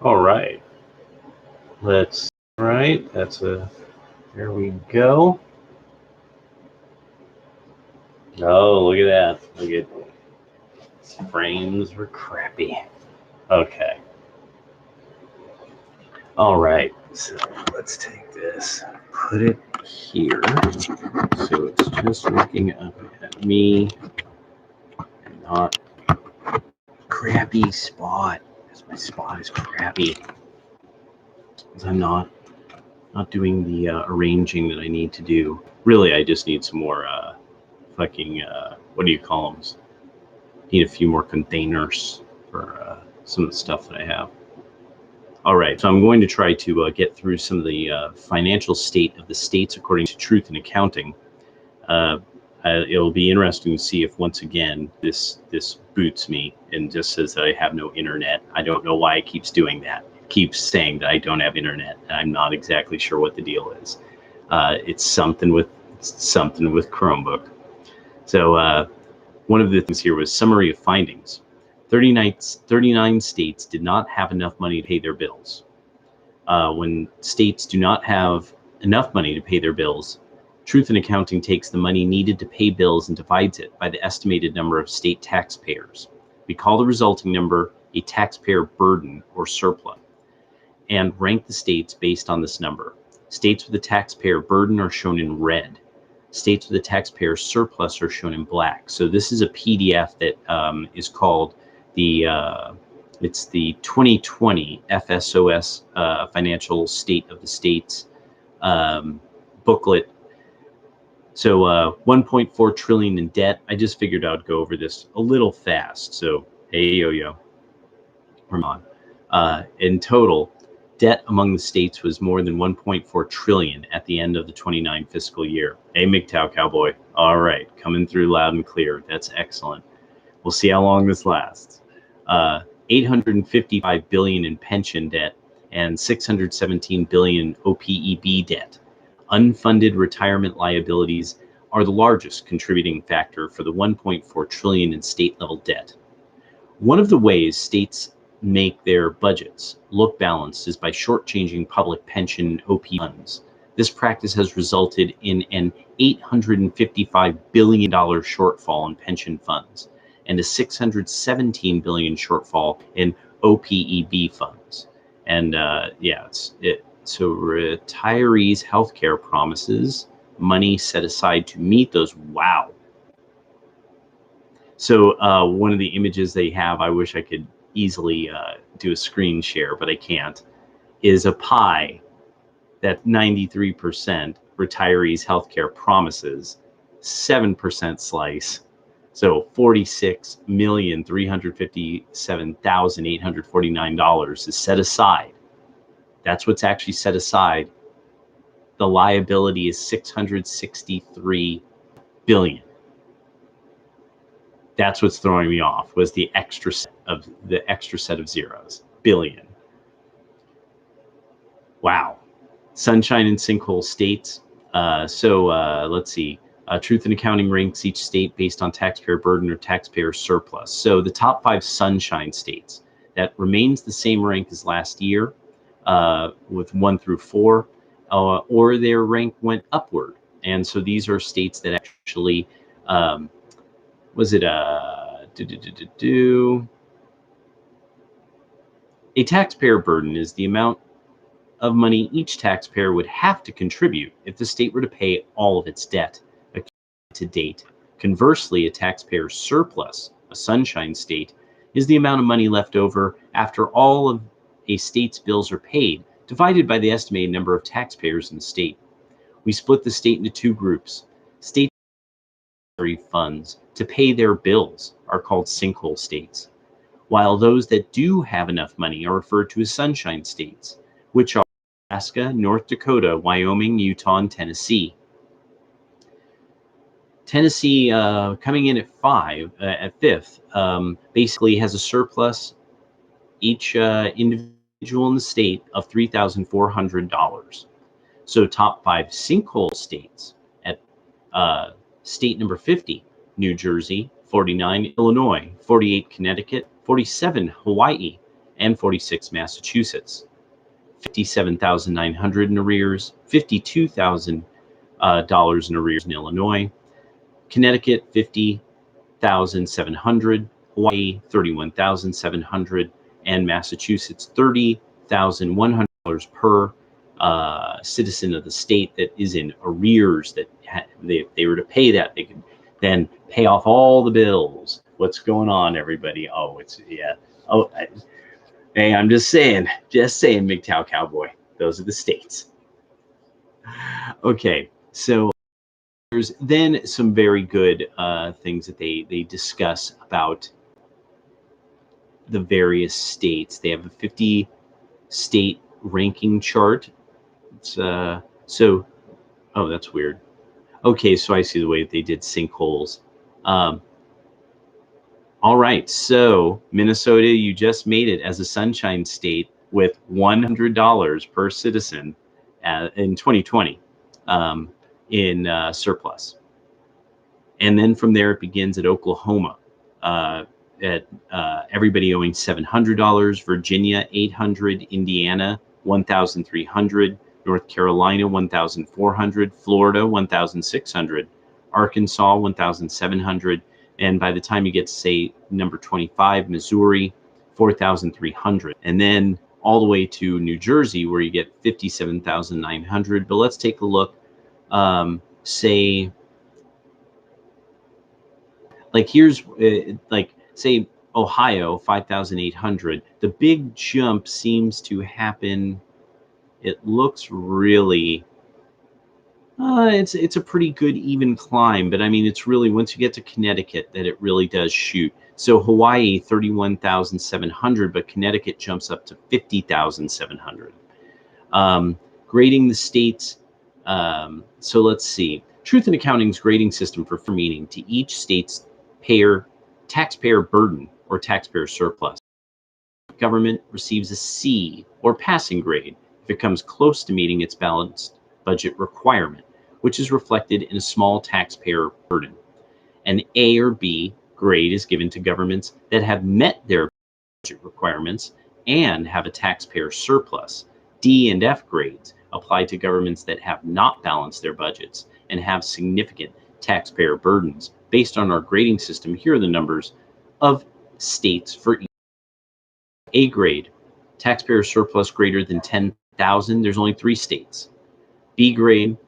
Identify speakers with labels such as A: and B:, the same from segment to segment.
A: All right. Right. There we go. Oh, look at that. Look at frames were crappy. Okay. All right. So let's take this, put it here. So it's just looking up at me, and not crappy spot. Because my spot is crappy. Because I'm not doing the arranging that I need to do. Really, I just need some more fucking what do you call them? Need a few more containers for some of the stuff that I have. All right, so I'm going to try to get through some of the financial state of the states according to Truth in Accounting. It'll be interesting to see if once again this boots me and just says that I have no internet. I don't know why it keeps doing that. It keeps saying that I don't have internet, and I'm not exactly sure what the deal is. It's something with Chromebook. So one of the things here was summary of findings. 39 states did not have enough money to pay their bills. When states do not have enough money to pay their bills, Truth in Accounting takes the money needed to pay bills and divides it by the estimated number of state taxpayers. We call the resulting number a taxpayer burden or surplus, and rank the states based on this number. States with a taxpayer burden are shown in red. States with a taxpayer surplus are shown in black. So this is a PDF that is called it's the 2020 FSOS Financial State of the States booklet. So 1.4 trillion in debt. I just figured I'd go over this a little fast. So hey yo, we're on. In total, debt among the states was more than 1.4 trillion at the end of the 29 fiscal year. Hey, MGTOW cowboy. All right, coming through loud and clear. That's excellent. We'll see how long this lasts. 855 billion in pension debt and 617 billion OPEB debt. Unfunded retirement liabilities are the largest contributing factor for the 1.4 trillion in state level debt. One of the ways states make their budgets look balanced is by shortchanging public pension OP funds. This practice has resulted in an $855 billion shortfall in pension funds and a $617 billion shortfall in OPEB funds. And so retirees' healthcare promises, money set aside to meet those. Wow. So one of the images they have, I wish I could easily do a screen share, but I can't, is a pie that 93% retirees' healthcare promises, 7% slice. So $46,357,849 is set aside. That's what's actually set aside. The liability is $663 billion. That's what's throwing me off, was the extra set of zeros. Billion. Wow. Sunshine and sinkhole states. Let's see. Truth in Accounting ranks each state based on taxpayer burden or taxpayer surplus. So the top 5 sunshine states, that remains the same rank as last year with 1 through 4, or their rank went upward. And so these are states that actually, a taxpayer burden is the amount of money each taxpayer would have to contribute if the state were to pay all of its debt to date. Conversely, a taxpayer surplus, a sunshine state, is the amount of money left over after all of a state's bills are paid, divided by the estimated number of taxpayers in the state. We split the state into 2 groups. State funds to pay their bills are called sinkhole states, while those that do have enough money are referred to as sunshine states, which are Alaska, North Dakota, Wyoming, Utah, and Tennessee. Tennessee coming in at 5th, basically has a surplus, each individual in the state, of $3,400. So top 5 sinkhole states at state number 50, New Jersey, 49, Illinois, 48, Connecticut, 47, Hawaii, and 46 Massachusetts. 57,900 in arrears, $52,000 in arrears in Illinois. Connecticut, 50,700. Hawaii, 31,700, and Massachusetts, $30,100 per citizen of the state that is in arrears. That if they were to pay that, they could then pay off all the bills. What's going on, everybody? Oh, it's yeah. Oh, hey, I'm just saying, MGTOW cowboy. Those are the states. Okay, so there's then some very good things that they discuss about the various states. They have a 50 state ranking chart. It's so, oh, that's weird. Okay, so I see the way they did sinkholes. All right, so Minnesota, you just made it as a sunshine state with $100 per citizen in 2020 in surplus. And then from there, it begins at Oklahoma, at everybody owing $700, Virginia $800, Indiana $1,300, North Carolina $1,400, Florida $1,600, Arkansas $1,700, and by the time you get to say number 25, Missouri $4,300, and then all the way to New Jersey where you get $57,900. But let's take a look. Say, like here's like say Ohio 5,800. The big jump seems to happen. It looks really it's a pretty good even climb, but I mean it's really once you get to Connecticut that it really does shoot. So Hawaii 31,700, but Connecticut jumps up to 50,700. Grading the states. So let's see. Truth in Accounting's grading system for meaning to each state's taxpayer burden or taxpayer surplus. Government receives a C or passing grade if it comes close to meeting its balanced budget requirement, which is reflected in a small taxpayer burden. An A or B grade is given to governments that have met their budget requirements and have a taxpayer surplus. D and F grades apply to governments that have not balanced their budgets and have significant taxpayer burdens. Based on our grading system, here are the numbers of states for each. A grade, taxpayer surplus greater than 10,000. There's only 3 states. B grade,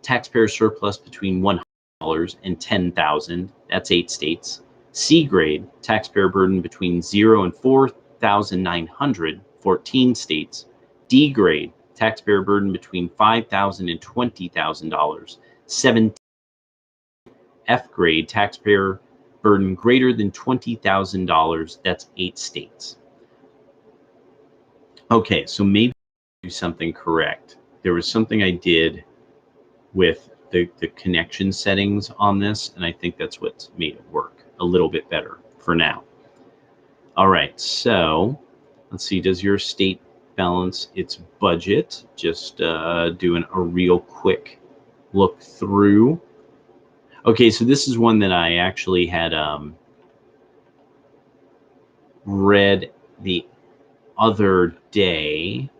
A: taxpayer surplus between $100 and 10,000. That's 8 states. C grade, taxpayer burden between 0 and 4,900. 14 states. D grade, taxpayer burden between $5,000 and $20,000. 17. F grade, taxpayer burden greater than $20,000. That's 8 states. Okay, so maybe I do something correct. There was something I did with the connection settings on this, and I think that's what's made it work a little bit better for now. All right, so let's see. Does your state balance its budget? Just doing a real quick look through. Okay, so this is one that I actually had read the other day,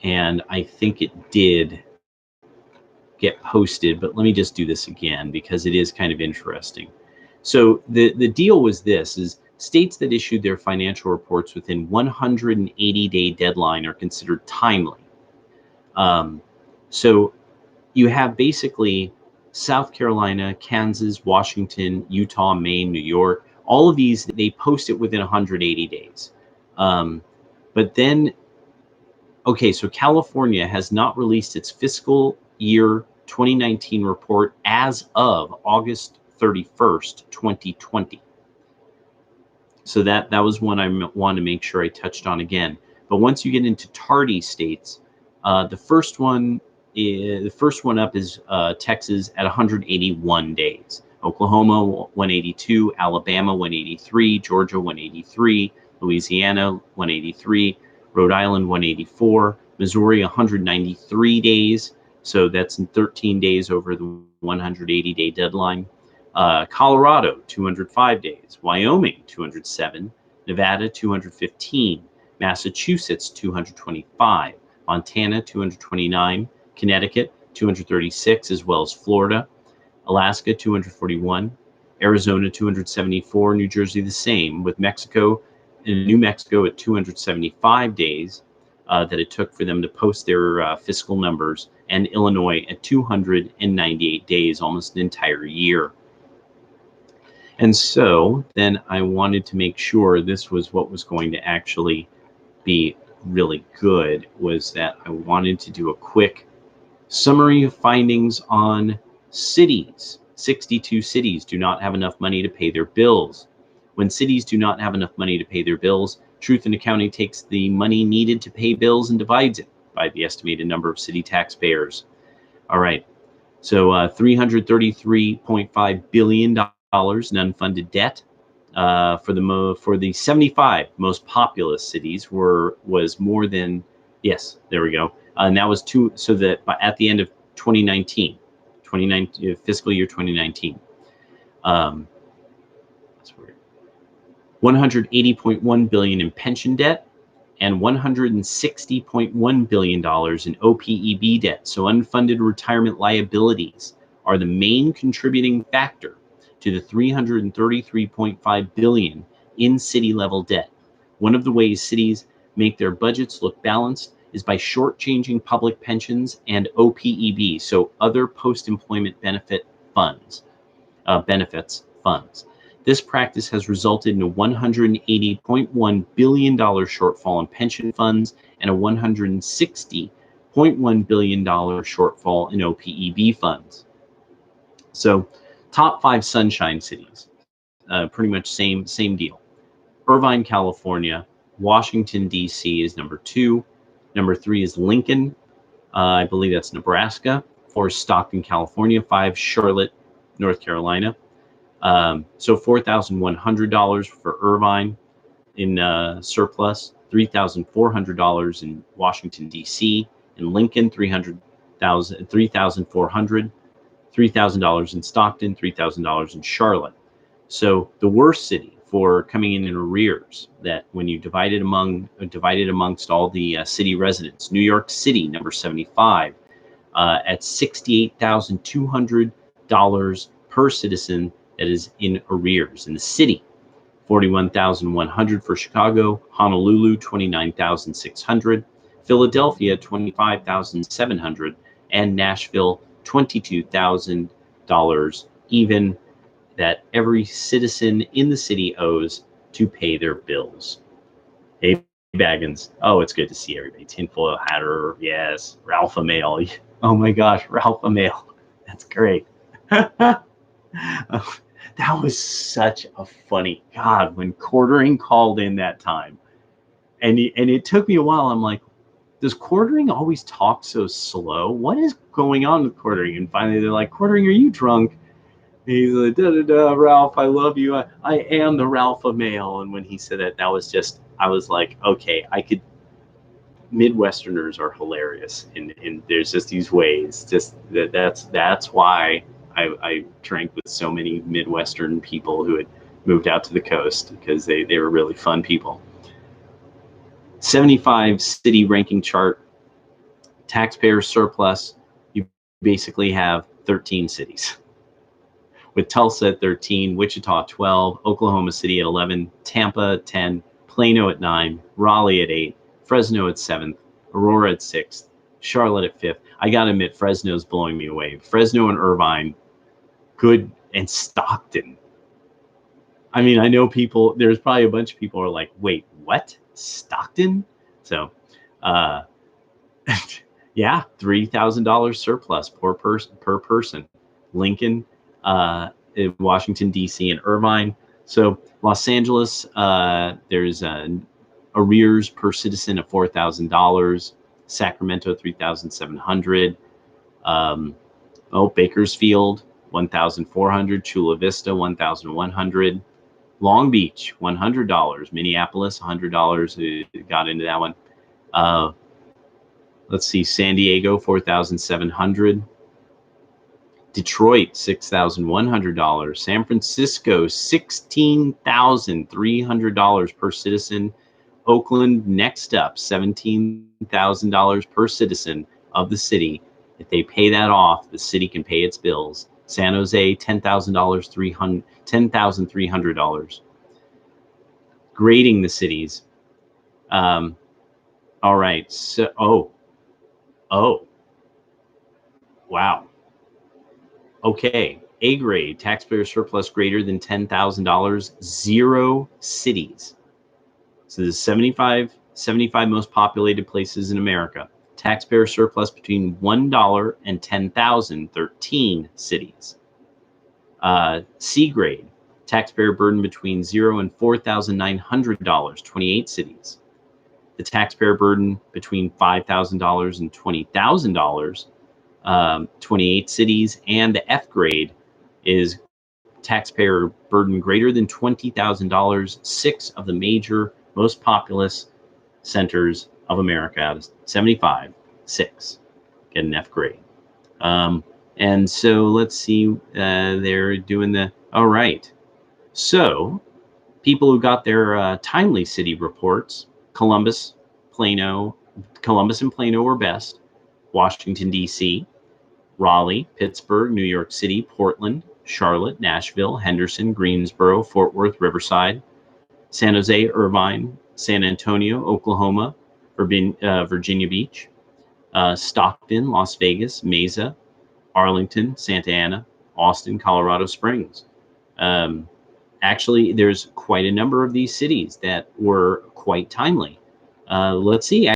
A: and I think it did get posted, but let me just do this again because it is kind of interesting. So the deal was this, is states that issued their financial reports within 180-day deadline are considered timely. So you have basically South Carolina, Kansas, Washington, Utah, Maine, New York. All of these, they post it within 180 days. But then, okay, so California has not released its fiscal year 2019 report as of August 31st, 2020. So that was one I wanted to make sure I touched on again. But once you get into tardy states, the first one up is Texas at 181 days. Oklahoma 182, Alabama 183, Georgia 183, Louisiana 183, Rhode Island 184, Missouri 193 days. So that's in 13 days over the 180-day deadline. Colorado 205 days, Wyoming 207, Nevada 215, Massachusetts 225, Montana 229, Connecticut 236, as well as Florida, Alaska 241, Arizona 274, New Jersey the same, with Mexico and New Mexico at 275 days that it took for them to post their fiscal numbers, and Illinois at 298 days, almost an entire year. And so then I wanted to make sure this was what was going to actually be really good, was that I wanted to do a quick summary of findings on cities. 62 cities do not have enough money to pay their bills. When cities do not have enough money to pay their bills, Truth in Accounting takes the money needed to pay bills and divides it by the estimated number of city taxpayers. All right, so $333.5 billion in unfunded debt. For the 75 most populous cities was more than, yes, there we go. And that was two, so that at the end of 2019, fiscal year 2019, that's weird. $180.1 billion in pension debt and $160.1 billion in OPEB debt. So unfunded retirement liabilities are the main contributing factor to the $333.5 billion in city level debt. One of the ways cities make their budgets look balanced is by shortchanging public pensions and OPEB, so other post-employment benefits funds. This practice has resulted in a $180.1 billion shortfall in pension funds and a $160.1 billion shortfall in OPEB funds. So, top 5 sunshine cities, pretty much same deal. Irvine, California. Washington, D.C. is number 2. Number 3 is Lincoln. I believe that's Nebraska. 4 is Stockton, California. 5, Charlotte, North Carolina. So $4,100 for Irvine in surplus, $3,400 in Washington, D.C. In Lincoln, $3,400, $3,000 in Stockton, $3,000 in Charlotte. So the worst city for coming in arrears, that when you divided amongst all the city residents, New York City, number 75, at $68,200 per citizen that is in arrears in the city. $41,100 for Chicago, Honolulu $29,600, Philadelphia $25,700, and Nashville $22,000, even that every citizen in the city owes to pay their bills. Hey, Baggins. Oh, it's good to see everybody. Tinfoil Hatter, yes. Ralph Amail. Oh my gosh, Ralph Amail. That's great. That was such a funny, God, when Quartering called in that time. And it took me a while. I'm like, does Quartering always talk so slow? What is going on with Quartering? And finally they're like, Quartering, are you drunk? And he's like, Ralph, I love you. I am the Ralph Amail. And when he said that, was just, I was like, okay, Midwesterners are hilarious. And there's just these ways, just that's why I drank with so many Midwestern people who had moved out to the coast, because they were really fun people. 75 city ranking chart, taxpayer surplus. You basically have 13 cities, with Tulsa at 13, Wichita 12, Oklahoma City at 11, Tampa at 10, Plano at 9, Raleigh at 8, Fresno at 7th, Aurora at 6th, Charlotte at 5th. I gotta admit, Fresno's blowing me away. Fresno and Irvine, good, and Stockton. I mean, I know there's probably a bunch of people who are like, wait, what? Stockton? So, yeah, $3,000 surplus per person. Lincoln, Washington, D.C., and Irvine. So Los Angeles, there's arrears per citizen of $4,000. Sacramento, $3,700. Bakersfield, $1,400. Chula Vista, $1,100. Long Beach, $100. Minneapolis, $100. Got into that one. Let's see, San Diego, $4,700. Detroit, $6,100. San Francisco, $16,300 per citizen. Oakland, next up, $17,000 per citizen of the city. If they pay that off, the city can pay its bills. San Jose, $10,000, $10,300. Grading the cities. All right. So, wow. Okay. A grade, taxpayer surplus greater than $10,000, 0 cities. So there's 75 most populated places in America. Taxpayer surplus between $1 and 10,000, 13 cities. C grade, taxpayer burden between $0 and $4,900, 28 cities. The taxpayer burden between $5,000 and $20,000, 28 cities. And the F grade is taxpayer burden greater than $20,000, 6 of the major, most populous centers of America out of 75, 6 get an F grade. And so let's see, they're doing the, all right. So people who got their timely city reports, Columbus and Plano were best. Washington, D.C., Raleigh, Pittsburgh, New York City, Portland, Charlotte, Nashville, Henderson, Greensboro, Fort Worth, Riverside, San Jose, Irvine, San Antonio, Oklahoma, Virginia Beach, Stockton, Las Vegas, Mesa, Arlington, Santa Ana, Austin, Colorado Springs. Actually, there's quite a number of these cities that were quite timely. Let's see.